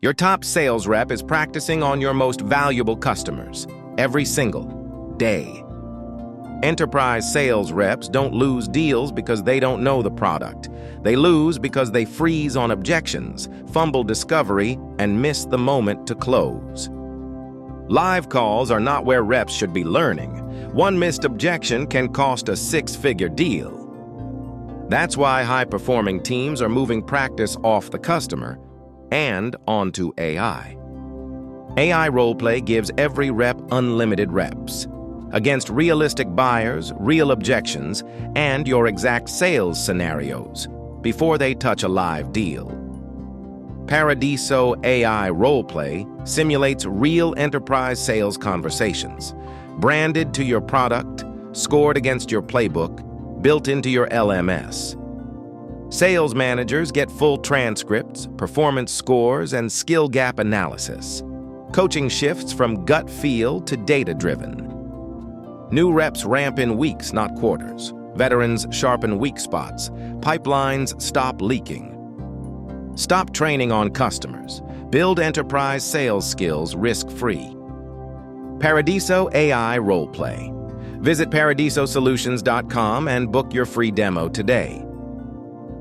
Your top sales rep is practicing on your most valuable customers every single day. Enterprise sales reps don't lose deals because they don't know the product. They lose because they freeze on objections, fumble discovery, and miss the moment to close. Live calls are not where reps should be learning. One missed objection can cost a six-figure deal. That's why high-performing teams are moving practice off the customer and onto AI. AI Roleplay gives every rep unlimited reps against realistic buyers, real objections, and your exact sales scenarios before they touch a live deal. Paradiso AI Roleplay simulates real enterprise sales conversations, branded to your product, scored against your playbook, built into your LMS. Sales managers get full transcripts, performance scores, and skill gap analysis. Coaching shifts from gut feel to data-driven. New reps ramp in weeks, not quarters. Veterans sharpen weak spots. Pipelines stop leaking. Stop training on customers. Build enterprise sales skills risk-free. Paradiso AI Roleplay. Visit paradisosolutions.com and book your free demo today.